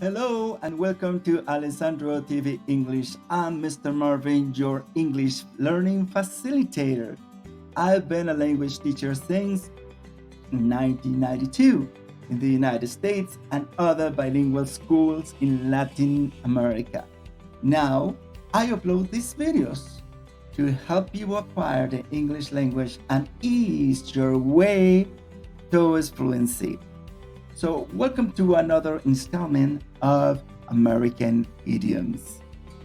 Hello and welcome to Alessandro TV English. I'm Mr. Marvin, your English learning facilitator. I've been a language teacher since 1992 in the United States and other bilingual schools in Latin America. Now, I upload these videos to help you acquire the English language and ease your way towards fluency. So, welcome to another installment of American Idioms.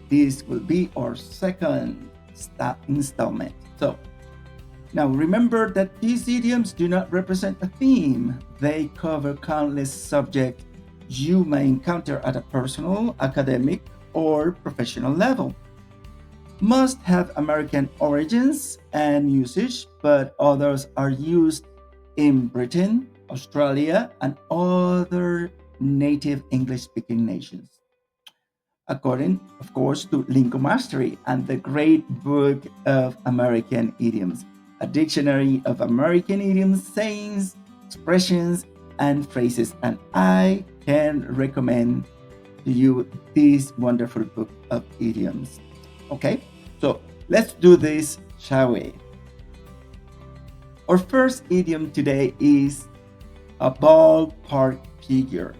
This will be our second installment. So, now remember that these idioms do not represent a theme, they cover countless subjects you may encounter at a personal, academic, or professional level. Most have American origins and usage, but others are used in Britain, Australia, and other native English speaking nations. According, of course, to Lingo Mastery and the Great Book of American Idioms, a dictionary of American idioms, sayings, expressions, and phrases. And I can recommend to you this wonderful book of idioms. Okay, so let's do this, shall we? Our first idiom today is a ballpark figure.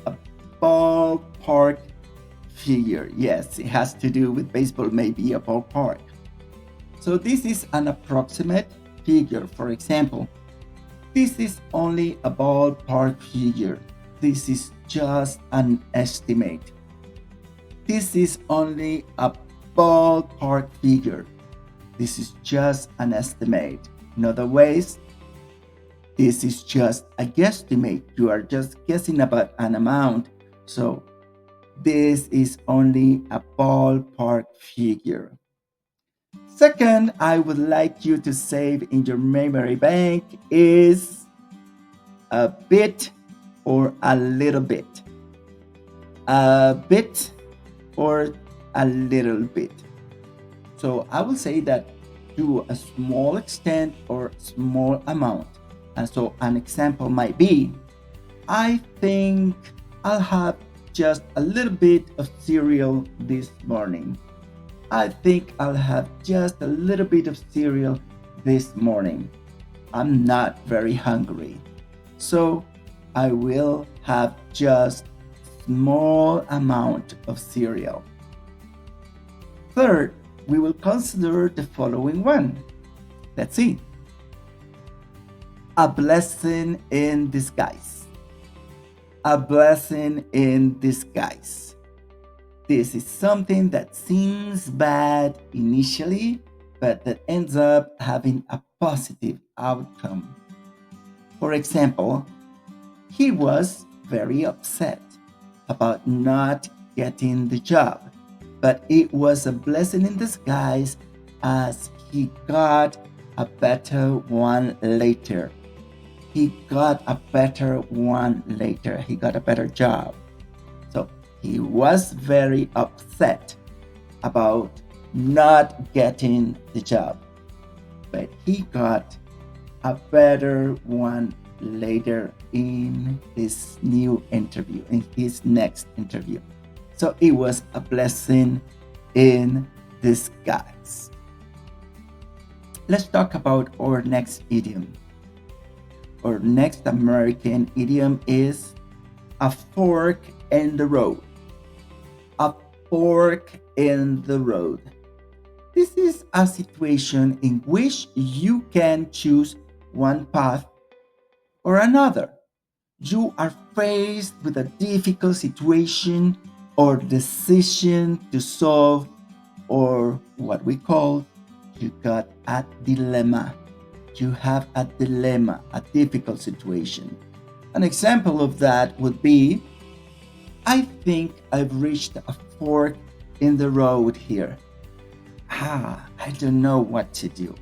A ballpark figure. Yes, it has to do with baseball, maybe a ballpark. So this is an approximate figure. For example, this is only a ballpark figure. This is just an estimate. This is only a ballpark figure. This is just an estimate. In other ways, this is just a guesstimate. You are just guessing about an amount. So this is only a ballpark figure. Second, I would like you to save in your memory bank is a bit or a little bit. A bit or a little bit. So I will say that to a small extent or small amount. And so an example might be, I think I'll have just a little bit of cereal this morning. I think I'll have just a little bit of cereal this morning. I'm not very hungry. So I will have just a small amount of cereal. Third, we will consider the following one. Let's see. A blessing in disguise. A blessing in disguise. This is something that seems bad initially, but that ends up having a positive outcome. For example, he was very upset about not getting the job, but it was a blessing in disguise as he got a better one later. He got a better one later. He got a better job. So he was very upset about not getting the job, but he got a better one later in his new interview, in his next interview. So it was a blessing in disguise. Let's talk about our next idiom. Our next American idiom is a fork in the road. A fork in the road. This is a situation in which you can choose one path or another. You are faced with a difficult situation or decision to solve, or what we call, you got a dilemma. You have a dilemma, a difficult situation. An example of that would be, I think I've reached a fork in the road here. I don't know what to do.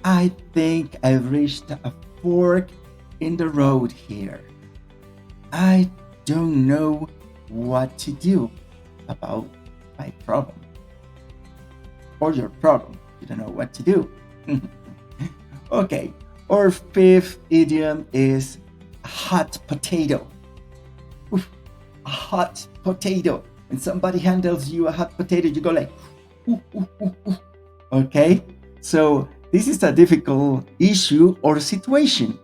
I think I've reached a fork in the road here. I don't know what to do about my problem or your problem. You don't know what to do. Okay, our fifth idiom is hot potato. Oof, a hot potato. When somebody handles you a hot potato, you go like, ooh, ooh, ooh, ooh. Okay? So this is a difficult issue or situation.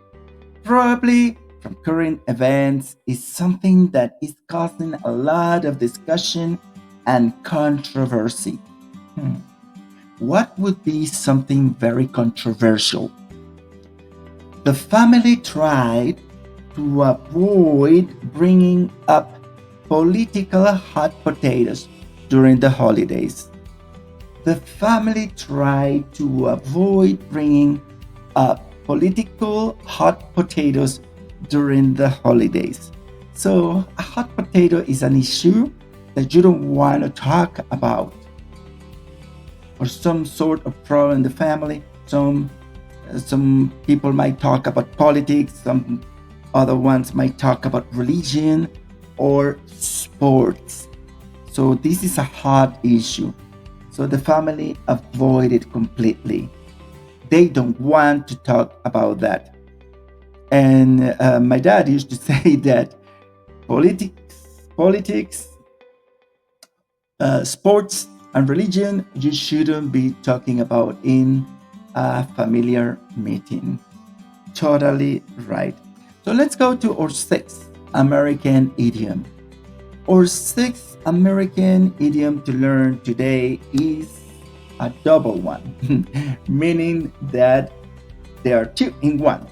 Probably from current events is something that is causing a lot of discussion and controversy. What would be something very controversial? The family tried to avoid bringing up political hot potatoes during the holidays. The family tried to avoid bringing up political hot potatoes during the holidays. So, a hot potato is an issue that you don't want to talk about, or some sort of problem in the family. Some people might talk about politics, some other ones might talk about religion or sports. So this is a hot issue. So the family avoid it completely. They don't want to talk about that. And my dad used to say that politics, sports, and religion you shouldn't be talking about in a familiar meeting. Totally right. So let's go to our sixth American idiom. Our sixth American idiom to learn today is a double one, meaning that there are two in one.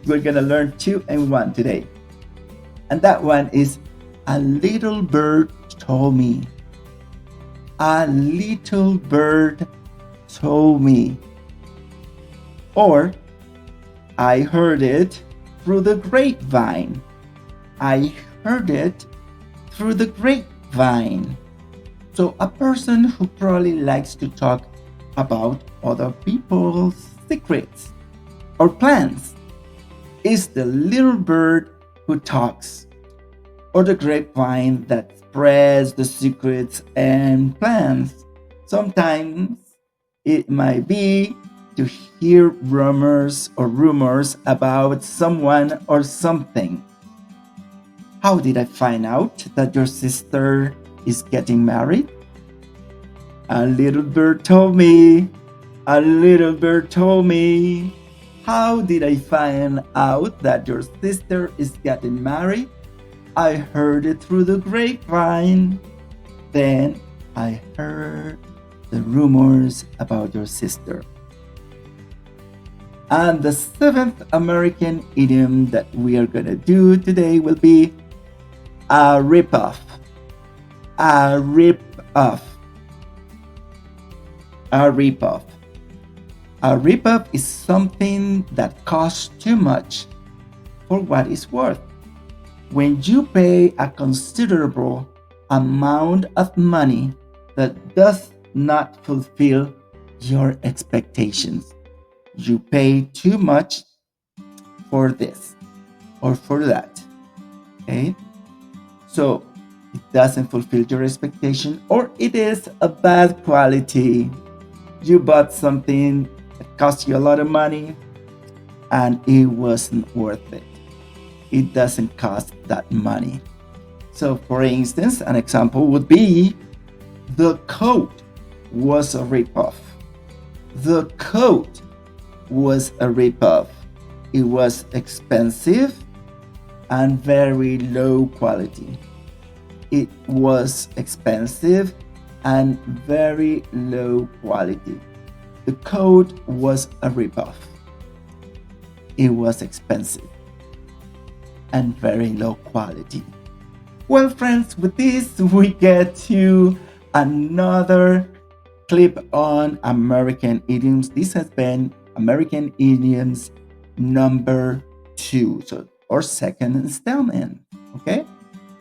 We're gonna learn two in one today. And that one is a little bird told me. A little bird told me. Or, I heard it through the grapevine. I heard it through the grapevine. So, a person who probably likes to talk about other people's secrets or plans is the little bird who talks, or the grapevine that spreads the secrets and plans. Sometimes it might be to hear rumors about someone or something. How did I find out that your sister is getting married? A little bird told me. A little bird told me. How did I find out that your sister is getting married? I heard it through the grapevine. Then I heard the rumors about your sister. And the seventh American idiom that we are going to do today will be a rip-off. A rip-off. A rip-off. A rip-off is something that costs too much for what it's worth. When you pay a considerable amount of money that does not fulfill your expectations. You pay too much for this or for that. Okay? So it doesn't fulfill your expectation, or it is a bad quality. You bought something that cost you a lot of money and it wasn't worth it. It doesn't cost that money. So for instance, an example would be the coat was a ripoff. The coat was a ripoff. It was expensive and very low quality. It was expensive and very low quality. The coat was a ripoff. It was expensive and very low quality. Well, friends, with this we get to another clip on American idioms. This has been American idioms number 2, so or second installment. Okay,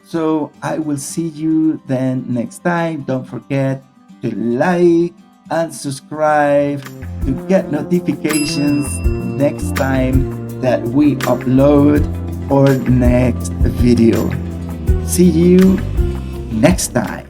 so I will see you then next time. Don't forget to like and subscribe to get notifications next time that we upload our next video. See you next time.